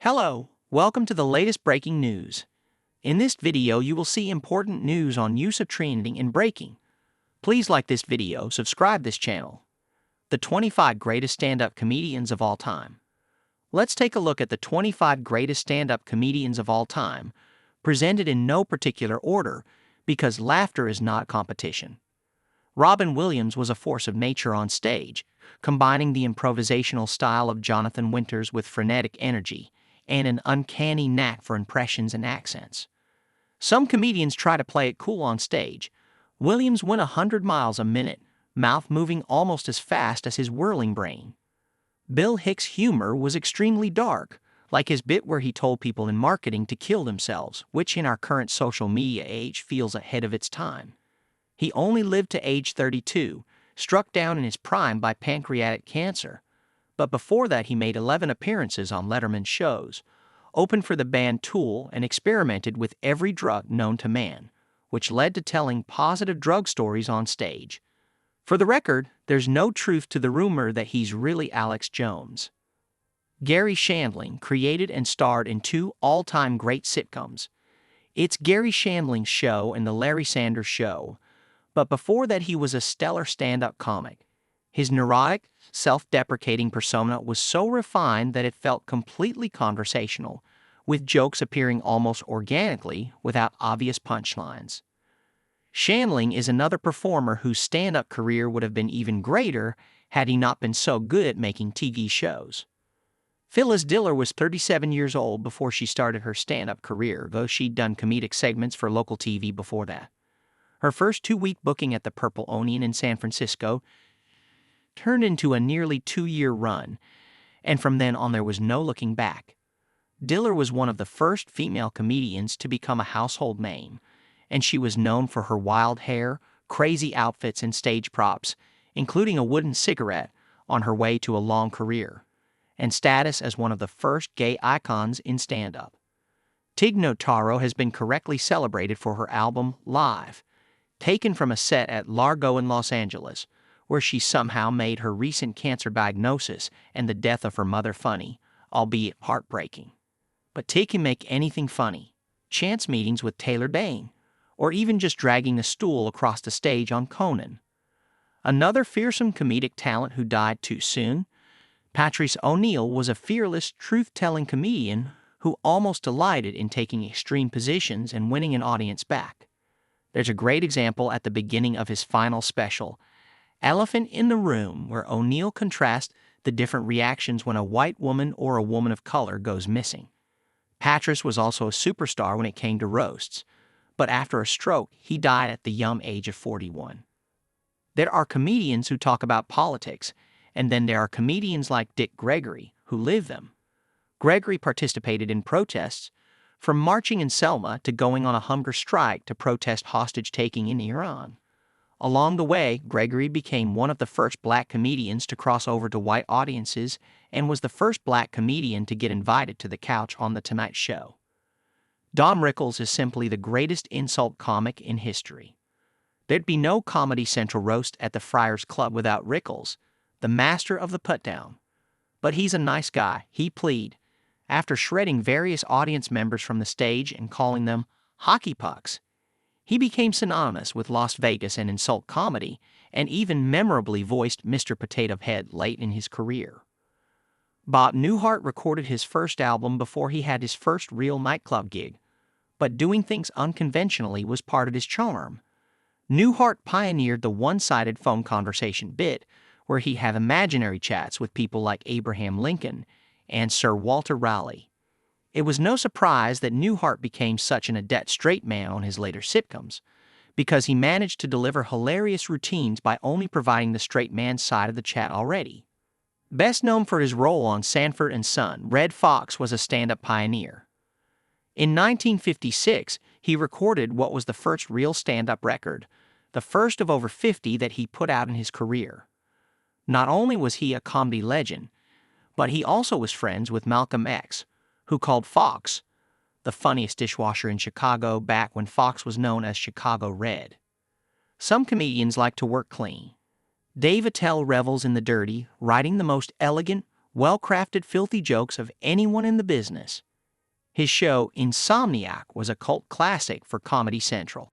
Hello, welcome to the latest breaking news. In this video, you will see important news on use of trending and breaking. Please like this video, subscribe this channel. The 25 greatest stand-up comedians of all time. Let's take a look at the 25 greatest stand-up comedians of all time, presented in no particular order, because laughter is not competition. Robin Williams was a force of nature on stage, combining the improvisational style of Jonathan Winters with frenetic energy and an uncanny knack for impressions and accents. Some comedians try to play it cool on stage. Williams went 100 miles a minute, mouth moving almost as fast as his whirling brain. Bill Hicks' humor was extremely dark, like his bit where he told people in marketing to kill themselves, which in our current social media age feels ahead of its time. He only lived to age 32, struck down in his prime by pancreatic cancer. But before that, he made 11 appearances on Letterman's shows, opened for the band Tool, and experimented with every drug known to man, which led to telling positive drug stories on stage. For the record, there's no truth to the rumor that he's really Alex Jones. Gary Shandling created and starred in two all-time great sitcoms. It's Gary Shandling's Show and The Larry Sanders Show, but before that he was a stellar stand-up comic. His neurotic, self-deprecating persona was so refined that it felt completely conversational, with jokes appearing almost organically without obvious punchlines. Shandling is another performer whose stand-up career would have been even greater had he not been so good at making TV shows. Phyllis Diller was 37 years old before she started her stand-up career, though she'd done comedic segments for local TV before that. Her first 2-week booking at the Purple Onion in San Francisco turned into a nearly 2-year run, and from then on there was no looking back. Diller was one of the first female comedians to become a household name, and she was known for her wild hair, crazy outfits, and stage props, including a wooden cigarette, on her way to a long career, and status as one of the first gay icons in stand-up. Tig Notaro has been correctly celebrated for her album Live, taken from a set at Largo in Los Angeles, where she somehow made her recent cancer diagnosis and the death of her mother funny, albeit heartbreaking. But Tig can make anything funny. Chance meetings with Taylor Dayne, or even just dragging a stool across the stage on Conan. Another fearsome comedic talent who died too soon, Patrice O'Neal was a fearless, truth-telling comedian who almost delighted in taking extreme positions and winning an audience back. There's a great example at the beginning of his final special, Elephant in the Room, where O'Neal contrasts the different reactions when a white woman or a woman of color goes missing. Patrice was also a superstar when it came to roasts, but after a stroke, he died at the young age of 41. There are comedians who talk about politics, and then there are comedians like Dick Gregory who live them. Gregory participated in protests, from marching in Selma to going on a hunger strike to protest hostage-taking in Iran. Along the way, Gregory became one of the first black comedians to cross over to white audiences and was the first black comedian to get invited to the couch on The Tonight Show. Don Rickles is simply the greatest insult comic in history. There'd be no Comedy Central roast at the Friars Club without Rickles, the master of the put-down. But he's a nice guy, he plead, after shredding various audience members from the stage and calling them hockey pucks. He became synonymous with Las Vegas and insult comedy, and even memorably voiced Mr. Potato Head late in his career. Bob Newhart recorded his first album before he had his first real nightclub gig, but doing things unconventionally was part of his charm. Newhart pioneered the one-sided phone conversation bit, where he had imaginary chats with people like Abraham Lincoln and Sir Walter Raleigh. It was no surprise that Newhart became such an adept straight man on his later sitcoms, because he managed to deliver hilarious routines by only providing the straight man's side of the chat already. Best known for his role on Sanford and Son, Red Fox was a stand-up pioneer. In 1956, he recorded what was the first real stand-up record, the first of over 50 that he put out in his career. Not only was he a comedy legend, but he also was friends with Malcolm X, who called Fox the funniest dishwasher in Chicago back when Fox was known as Chicago Red. Some comedians like to work clean. Dave Attell revels in the dirty, writing the most elegant, well-crafted filthy jokes of anyone in the business. His show, Insomniac, was a cult classic for Comedy Central.